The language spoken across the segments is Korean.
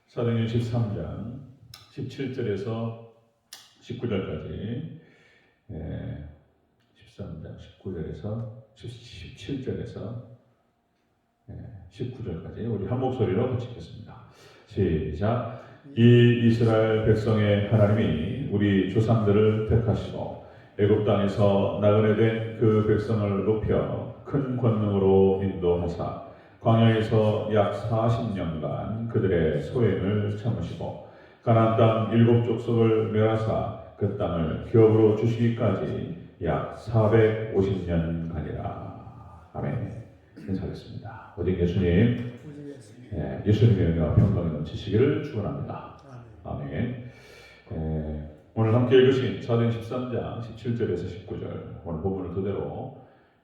사도행전 13장 17절에서 19절까지 13장 19절에서 17절에서 19절까지 우리 한 목소리로 같이 읽겠습니다. 시작. 이 이스라엘 백성의 하나님이 우리 조상들을 택하시고 애굽 땅에서 나그네 된 그 백성을 높여 큰 권능으로 인도하사 광야에서 약 40년간 그들의 소행을 참으시고 가나안 땅 7족속을 멸하사 그 땅을 기업으로 주시기까지 약 450년간이라. 아멘. 인사하겠습니다. 오직 예수님, 예수님의 은혜와 평강이 넘치시기를 축원합니다. 아멘. 오늘 함께 읽으신 사도행전 13장 17절에서 19절 오늘 본문을 그대로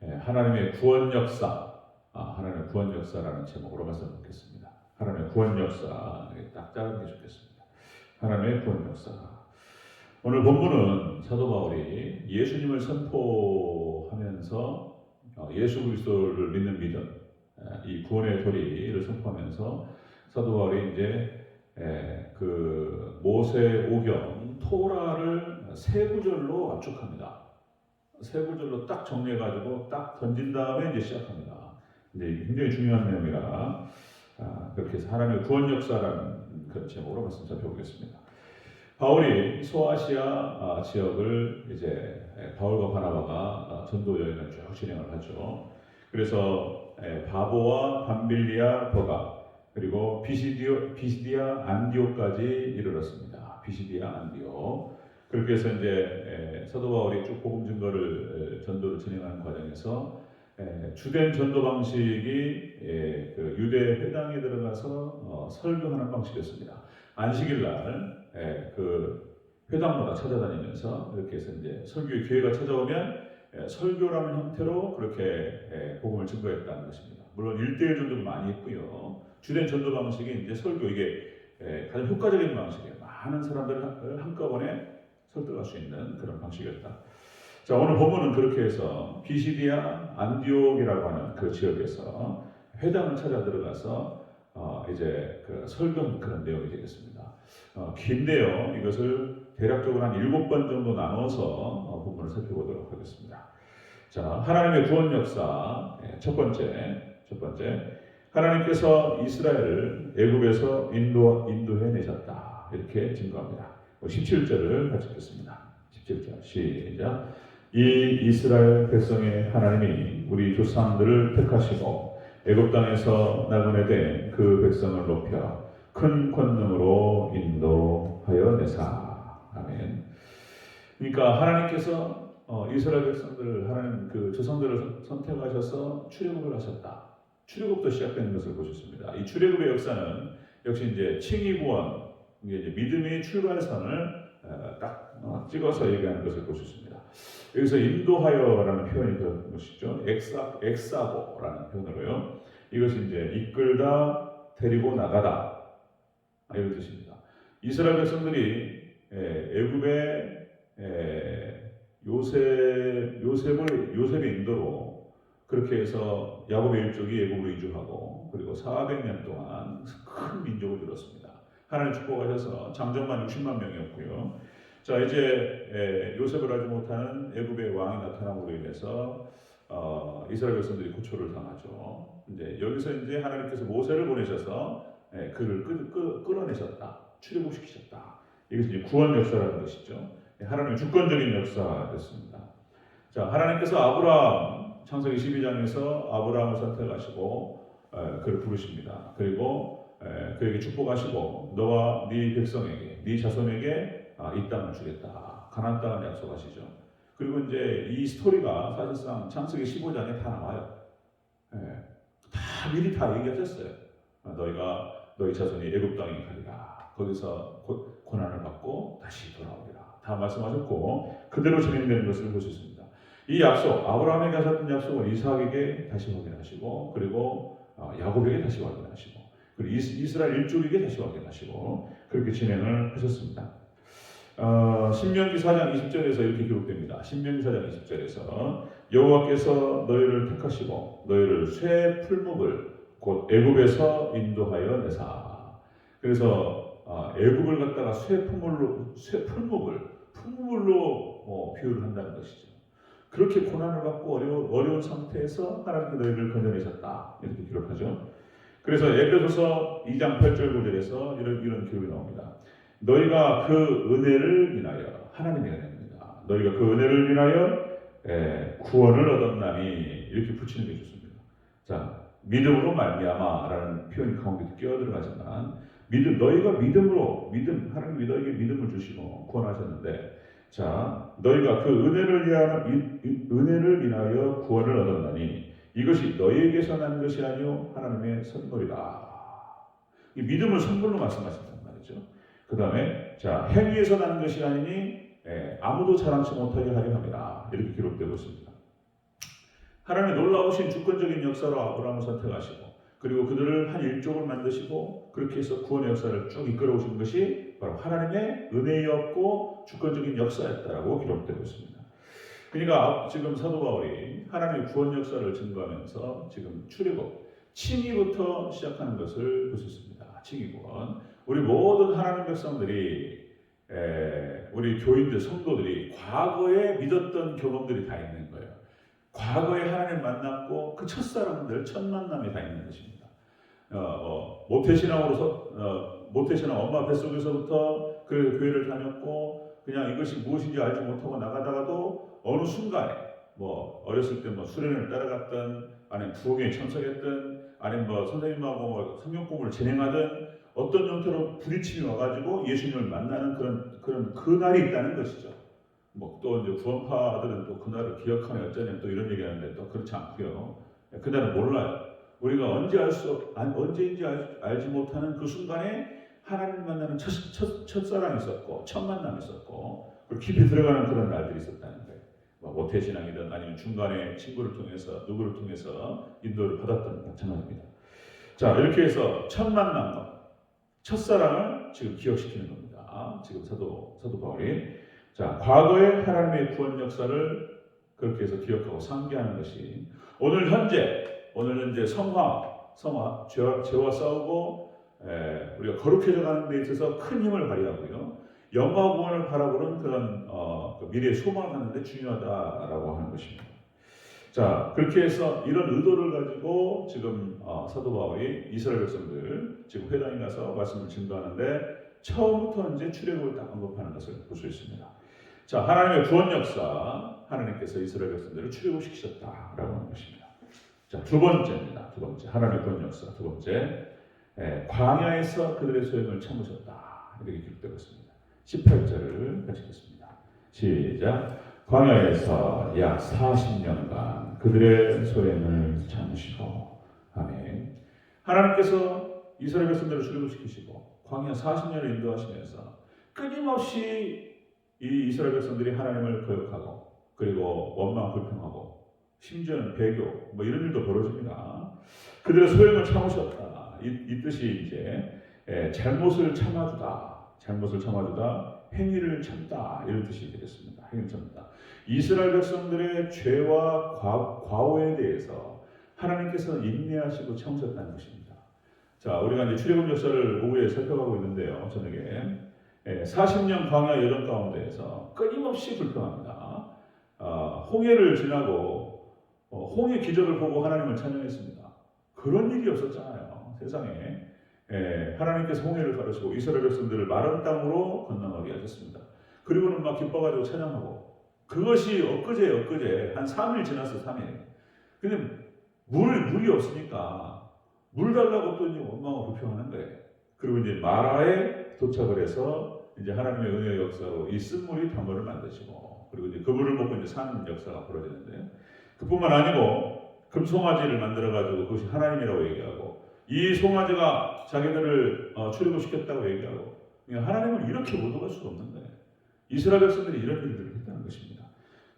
하나님의 구원 역사, 하나님의 구원 역사라는 제목으로 말씀드리겠습니다. 하나님의 구원 역사, 딱 짧은 게 좋겠습니다. 하나님의 구원 역사. 오늘 본문은 사도 바울이 예수님을 선포하면서 예수 그리스도를 믿는 믿음, 이 구원의 도리를 선포하면서 사도 바울이 이제 그 모세 오경 토라를 세 구절로 압축합니다. 세 구절로 딱 정리해가지고 딱 던진 다음에 이제 시작합니다. 근데 이게 굉장히 중요한 내용이라 그렇게 해서 하나님의 구원 역사라는 그런 제목으로 말씀 살펴보겠습니다. 바울이 소아시아 지역을 이제 바울과 바나바가 전도 여행을 쭉 진행을 하죠. 그래서 바보와 밤빌리아 버가 그리고 비시디아 안디오까지 이르렀습니다. 비시디아 안디오. 그렇게 해서 이제 사도 바울이 쭉 복음 증거를 전도를 진행하는 과정에서 주된 전도 방식이 그 유대 회당에 들어가서 설교하는 방식이었습니다. 안식일 날 그 회당마다 찾아다니면서 이렇게 해서 이제 설교의 기회가 찾아오면 설교라는 형태로 그렇게 복음을 증거했다는 것입니다. 물론 1대1 전도도 많이 했고요. 주된 전도 방식이 이제 설교, 이게 가장 효과적인 방식이에요. 많은 사람들을 한꺼번에 설득할 수 있는 그런 방식이었다. 자, 오늘 본문은 그렇게 해서 비시디아 안디옥이라고 하는 그 지역에서 회당을 찾아 들어가서 이제 그 설교하는 그런 내용이 되겠습니다. 긴데요. 이것을 대략적으로 한 7번 정도 나눠서 본문을 살펴보도록 하겠습니다. 자, 하나님의 구원 역사 첫 번째 하나님께서 이스라엘을 애굽에서 인도해내셨다. 이렇게 증거합니다. 17절을 같이 읽겠습니다. 17절 시작. 이 이스라엘 백성의 하나님이 우리 조상들을 택하시고 애굽 땅에서 나그네 된 그 백성을 높여 큰 권능으로 인도하여 내사. 아멘. 그러니까 하나님께서 이스라엘 백성들, 하나님 그 조상들을 선택하셔서 출애굽을 하셨다. 출애굽도 시작되는 것을 보셨습니다. 이 출애굽의 역사는 역시 이제 칭의구원, 이제 믿음의 출발선을 딱 찍어서 얘기하는 것을 보셨습니다. 여기서 인도하여라는 표현이 들어간 것이죠. 엑사고라는 표현으로요. 이것이 이제 이끌다, 데리고 나가다 이런 뜻입니다. 이스라엘 백성들이 애굽의 요셉의 인도로 그렇게 해서 야곱의 일족이 애굽으로 이주하고 그리고 400년 동안 큰 민족을 이뤘습니다. 하나님 축복하셔서 장정만 60만 명이었고요. 자, 이제 요셉을 알지 못하는 애굽의 왕이 나타남으로 인해서 이스라엘 백성들이 고초를 당하죠. 이제 여기서 이제 하나님께서 모세를 보내셔서 그를 끌어내셨다, 출애굽시키셨다. 이것이 이제 구원 역사라는 것이죠. 하나님의 주권적인 역사였습니다. 자, 하나님께서 아브라함 창세기 12장에서 아브라함을 선택하시고 그를 부르십니다. 그리고 그에게 축복하시고 너와 네 백성에게, 네 자손에게 이 땅을 주겠다. 가나안 땅을 약속하시죠. 그리고 이제 이 스토리가 사실상 창세기 15장에 다 나와요. 다 미리 다 얘기하셨어요. 너희 자손이 애굽 땅에 가리라. 거기서 고난을 받고 다시 돌아오리라. 다 말씀하셨고 그대로 진행되는 것을 보셨습니다. 이 약속, 아브라함에게 하셨던 약속을 이삭에게 다시 확인하시고 그리고 야곱에게 다시 확인하시고 그리고 이스라엘 일족에게 다시 확인하시고 그렇게 진행을 하셨습니다. 신명기 4장 20절에서 이렇게 기록됩니다. 신명기 4장 20절에서 여호와께서 너희를 택하시고 너희를 새 풀목을 곧 애굽에서 인도하여 내사. 그래서 애굽을 갖다가 풀무불로 비유를 한다는 것이죠. 그렇게 고난을 받고 어려운 상태에서 하나님께 너희를 건져내셨다 이렇게 기록하죠. 그래서 에베소서 2장 8절 9절에서 이런 기록이 나옵니다. 너희가 그 은혜를 인하여 하나님의 은혜입니다. 너희가 그 은혜를 인하여 구원을 얻었나니 이렇게 붙이는 게 좋습니다. 자, 믿음으로 말미암아라는 표현이 가운데 끼어들어가지만 너희가 하나님이 너희에게 믿음을 주시고 구원하셨는데, 자, 너희가 그 은혜를 인하여 구원을 얻었나니 이것이 너희에게서 난 것이 아니요 하나님의 선물이다. 이 믿음을 선물로 말씀하신단 말이죠. 그 다음에 자, 행위에서 난 것이 아니니 아무도 자랑치 못하게 하려 함이라 이렇게 기록되고 있습니다. 하나님의 놀라우신 주권적인 역사로 아브라함을 선택하시고 그리고 그들을 한 일족을 만드시고 그렇게 해서 구원의 역사를 쭉 이끌어오신 것이 바로 하나님의 은혜였고 주권적인 역사였다라고 기록되고 있습니다. 그러니까 지금 사도 바울이 하나님의 구원 역사를 증거하면서 지금 출애굽 칭의부터 시작하는 것을 볼 수 있습니다. 칭의구원. 우리 모든 하나님 백성들이 우리 교인들 성도들이 과거에 믿었던 경험들이 다 있는 거예요. 과거에 하나님 만났고 그 첫사람들 첫 만남이 다 있는 것입니다. 모태신앙 엄마 뱃속에서부터 그 교회를 다녔고 그냥 이것이 무엇인지 알지 못하고 나가다가도 어느 순간에 어렸을 때 수련회를 따라갔던 아니면 부흥회에 참석했던 아니면 선생님하고 성경 공부를 진행하던 어떤 형태로 부딪힘이 와가지고 예수님을 만나는 그런 그날이 있다는 것이죠. 또 이제 구원파들은 또 그날을 기억하네 어쩌냐 또 이런 얘기하는데 또 그렇지 않고요. 그날은 몰라요. 우리가 언제인지 알지 못하는 그 순간에 하나님 만나는 첫사랑이 있었고 첫 만남이 있었고 그리고 깊이 들어가는 그런 날들이 있었다는 거예요. 모태신앙이든 아니면 중간에 친구를 통해서 누구를 통해서 인도를 받았던 마찬가지입니다. 자, 이렇게 해서 첫 만남과 첫사랑을 지금 기억시키는 겁니다. 지금 사도 바울이 자, 과거의 하나님의 구원 역사를 그렇게 해서 기억하고 상기하는 것이 오늘 현재 성화, 죄와 싸우고 우리가 거룩해져 가는 데 있어서 큰 힘을 발휘하고요. 영광 구원을 바라보는 그런 미래의 소망을 갖는 데 중요하다라고 하는 것입니다. 자, 그렇게 해서 이런 의도를 가지고 지금 사도 바울이 이스라엘 백성들 지금 회당에 가서 말씀을 증거하는데 처음부터 이제 출애굽을 딱 언급하는 것을 볼 수 있습니다. 자, 하나님의 구원 역사, 하나님께서 이스라엘 백성들을 출애굽시키셨다라고 하는 것입니다. 자, 두 번째입니다. 두 번째, 하나님의 구원 역사. 두 번째, 광야에서 그들의 소행을 참으셨다. 이렇게 기록되고 있습니다. 18절을 같이 읽겠습니다. 시작. 광야에서 약 40년간 그들의 소행을 참으시고. 아멘. 하나님께서 이스라엘 백성들을 출애굽시키시고 광야 40년을 인도하시면서 끊임없이 이 이스라엘 백성들이 하나님을 거역하고 그리고 원망 불평하고 심지어는 배교 이런 일도 벌어집니다. 그들의 소행을 참으셨다. 이 뜻이 이제 잘못을 참아주다, 행위를 참다 이런 뜻이 되겠습니다. 행위를 참다. 이스라엘 백성들의 죄와 과오에 대해서 하나님께서 인내하시고 참으셨다는 것입니다. 자, 우리가 이제 출애굽 역사를 오후에 살펴가고 있는데요. 저녁에 40년 광야 여정 가운데에서 끊임없이 불평합니다. 홍해를 지나고 홍해 기적을 보고 하나님을 찬양했습니다. 그런 일이 없었잖아요. 세상에. 하나님께서 홍해를 가르치고 이스라엘 백성들을 마른 땅으로 건너가게 하셨습니다. 그리고는 막 기뻐가지고 찬양하고 그것이 엊그제 한 3일 지났어. 3일. 근데 물이 없으니까 물 달라고 또 이제 원망하고 불평하는 거예요. 그리고 이제 마라에 도착을 해서 이제 하나님의 은혜의 역사로 이 쓴물이 단물을 만드시고 그리고 이제 그 물을 먹고 이제 사는 역사가 벌어지는데 그뿐만 아니고 금송아지를 만들어 가지고 그것이 하나님이라고 얘기하고 이 송아지가 자기들을 출애굽시켰다고 얘기하고 하나님을 이렇게 모독할 수가 없는 거예요. 이스라엘 백성들이 이런 일들을 했다는 것입니다.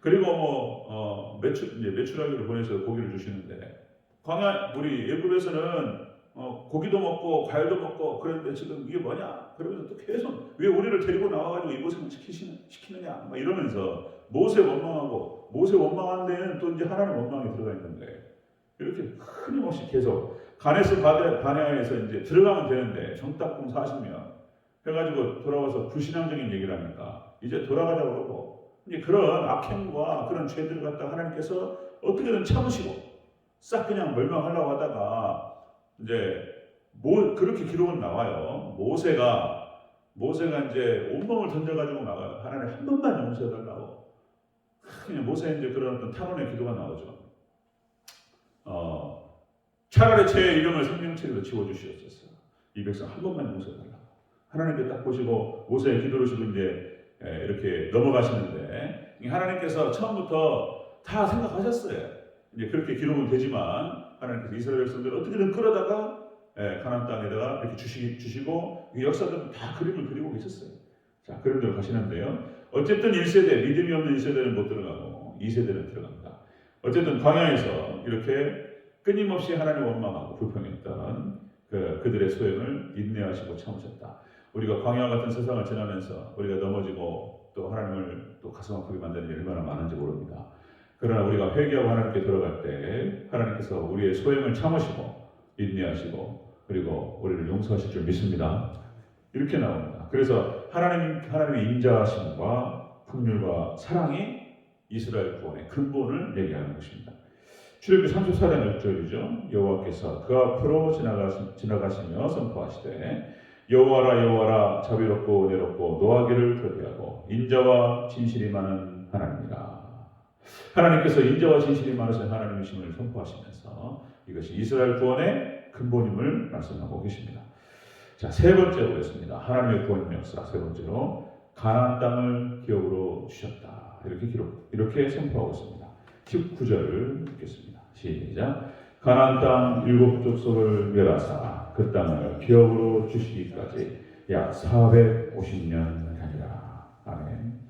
그리고 메추라기를 보내서 고기를 주시는데 광야 우리 애굽에서는 고기도 먹고 과일도 먹고 그런데 지금 이게 뭐냐? 그러면서 또 계속 왜 우리를 데리고 나와가지고 이곳에만 시키느냐? 막 이러면서 모세 원망한 데는 또 이제 하나님 원망이 들어가 있는 거예요. 이렇게 끊임없이 계속 가네스 바네아에서 이제 들어가면 되는데 정딱공 40년 해가지고 돌아와서 불신앙적인 얘기를 하니까 이제 돌아가자고 그러고 이제 그런 악행과 그런 죄들을 갖다 하나님께서 어떻게든 참으시고 싹 그냥 멸망하려고 하다가 이제 그렇게 기록은 나와요. 모세가 이제 온몸을 던져가지고 나가요. 하나님 한 번만 용서해달라고. 그냥 모세의 이제 그런 어떤 탄원의 기도가 나오죠. 차라리 제 이름을 생명책에서 지워주시옵소서. 이 백성 한 번만 용서해달라고. 하나님께 딱 보시고 모세의 기도를 주고 이제 이렇게 넘어가시는데 하나님께서 처음부터 다 생각하셨어요. 이제 그렇게 기록은 되지만 하나님께서 이스라엘 백성들을 어떻게든 끌어다가 가나안 땅에다가 이렇게 주시고 이 역사들은 다 그림을 그리고 계셨어요. 자, 그림대로 가시는데요. 어쨌든 1세대 믿음이 없는 1세대는 못 들어가고 2세대는 들어갑니다. 어쨌든 광야에서 이렇게 끊임없이 하나님 원망하고 불평했던 그들의 소행을 인내하시고 참으셨다. 우리가 광야 같은 세상을 지나면서 우리가 넘어지고 또 하나님을 또 가슴 아프게 만드는 일이 얼마나 많은지 모릅니다. 그러나 우리가 회개하고 하나님께 돌아갈 때 하나님께서 우리의 소행을 참으시고 인내하시고 그리고 우리를 용서하실 줄 믿습니다. 이렇게 나옵니다. 그래서 하나님의 인자하심과 긍휼과 사랑이 이스라엘 구원의 근본을 얘기하는 것입니다. 출애굽기 34장 6절이죠. 여호와께서 그 앞으로 지나가시며 선포하시되 여호와라 여호와라 자비롭고 은혜롭고 노하기를 더디하고 인자와 진실이 많은 하나님이라. 하나님께서 인자와 진실이 많으신 하나님이심을 선포하시면서 이것이 이스라엘 구원의 근본임을 말씀하고 계십니다. 자, 세 번째 보겠습니다. 하나님의 구원 역사 세 번째로 가나안 땅을 기업으로 주셨다. 이렇게 선포하고 있습니다. 19절을 읽겠습니다. 시작. 가나안 땅 7족속을 멸하사 그 땅을 기업으로 주시기까지 약 450년 하니라. 아멘.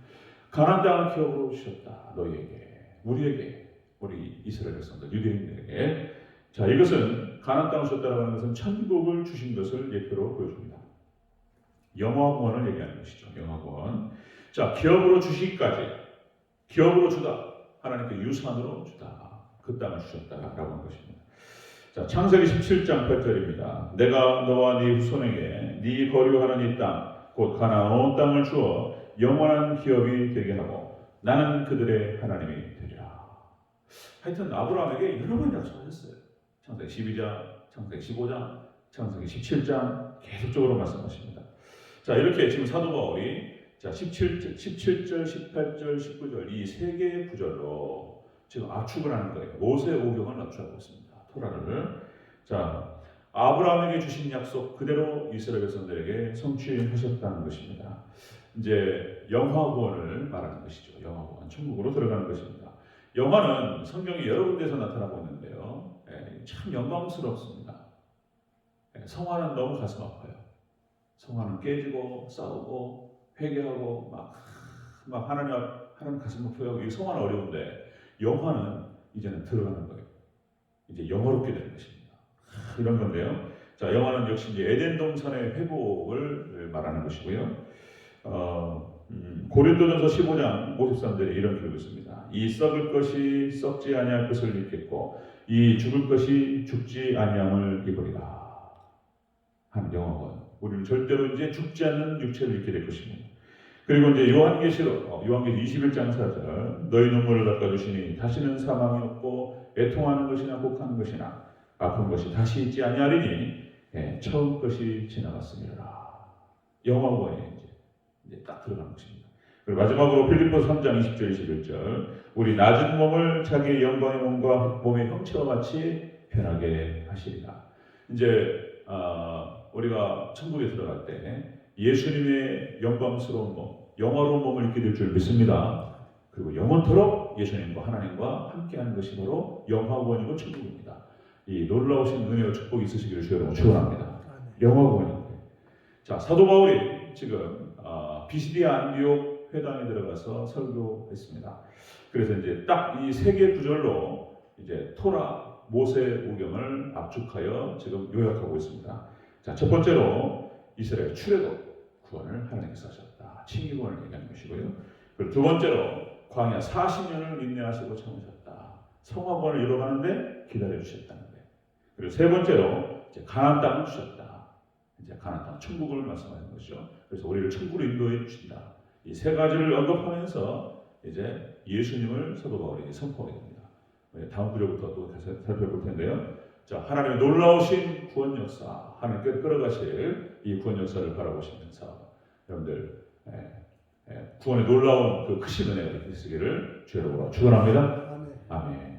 가나안 땅을 기업으로 주셨다. 너희에게, 우리에게, 우리 이스라엘 백성들, 유대인들에게. 자, 이것은 가나안 땅을 주셨다라고 하는 것은 천국을 주신 것을 예표로 보여줍니다. 영화구원을 얘기하는 것이죠. 영화구원. 자, 기업으로 주시기까지, 기업으로 주다. 하나님께 유산으로 주다. 그 땅을 주셨다라고 하는 것입니다. 자, 창세기 17장 8절입니다. 내가 너와 네 후손에게 네 거류하는 이 땅, 곧 가나안 온 땅을 주어 영원한 기업이 되게 하고 나는 그들의 하나님이 되리라. 하여튼 아브라함에게 여러 번 약속하셨어요. 창세기 12장, 창세기 15장, 창세기 17장 계속적으로 말씀하십니다. 자, 이렇게 지금 사도 바울이 자, 17절, 18절, 19절 이 세 개의 구절로 지금 압축을 하는 거예요. 모세 오경을 압축하고 있습니다. 토라를. 자, 아브라함에게 주신 약속 그대로 이스라엘 백성들에게 성취하셨다는 것입니다. 이제 영화구원을 말하는 것이죠. 영화구원, 천국으로 들어가는 것입니다. 영화는 성경이 여러 군데에서 나타나고 있는데요. 참 영광스럽습니다. 성화는 너무 가슴 아파요. 성화는 깨지고 싸우고 회개하고 막 하나님 가슴 아프고 이 성화는 어려운데 영화는 이제는 들어가는 거예요. 이제 영화롭게 되는 것입니다. 이런 건데요. 자, 영화는 역시 이제 에덴 동산의 회복을 말하는 것이고요. 고린도전서 15장 53절에 이런 기록이 있습니다. 이 썩을 것이 썩지 아니할 것을 입겠고 이 죽을 것이 죽지 아니함을 입으리라 하는 영화관. 우리는 절대로 이제 죽지 않는 육체를 입게 될 것입니다. 그리고 이제 요한계시록 21장 4절 너희 눈물을 닦아주시니 다시는 사망이 없고 애통하는 것이나 곡하는 것이나 아픈 것이 다시 있지 아니하리니 처음 것이 지나갔으리라. 영화관에 이제 딱 들어가는 것입니다. 그리고 마지막으로 필립보서 3장 20절 21절 우리 낮은 몸을 자기의 영광의 몸과 몸의 형체와 같이 변하게 하시리라. 이제 우리가 천국에 들어갈 때 예수님의 영광스러운 몸, 영화로운 몸을 입게 될 줄 믿습니다. 그리고 영원토록 예수님과 하나님과 함께하는 것이 바로 영화구원이고 천국입니다. 이 놀라우신 은혜와 축복이 있으시기를 주 여러분 축원합니다. 영화구원입니다. 자, 사도 바울이 지금 비시디아 안디옥 회당에 들어가서 설교했습니다. 그래서 이제 딱 이 세 개 구절로 이제 토라 모세 오경을 압축하여 지금 요약하고 있습니다. 자, 첫 번째로 이스라엘 출애굽 구원을 하나님께서 하셨다. 칭의구원을 얘기하는 것이고요. 그리고 두 번째로 광야 40년을 인내하시고 참으셨다. 성화구원을 이뤄가는데 기다려 주셨다는 거예요. 그리고 세 번째로 이제 가나안 땅을 주셨다. 이제 가나안 땅, 천국을 말씀하는 것이죠. 그래서 우리를 천국으로 인도해 주신다. 이 세 가지를 언급하면서 이제 예수님을 사도 바울이 선포하게 됩니다. 다음 구절부터 또 살펴볼 텐데요. 자, 하나님의 놀라우신 구원 역사, 하나님께 끌어가실 이 구원 역사를 바라보시면서 여러분들 구원의 놀라운 그 크신 은혜가 있으기를 주의 이름으로 축원합니다. 아멘.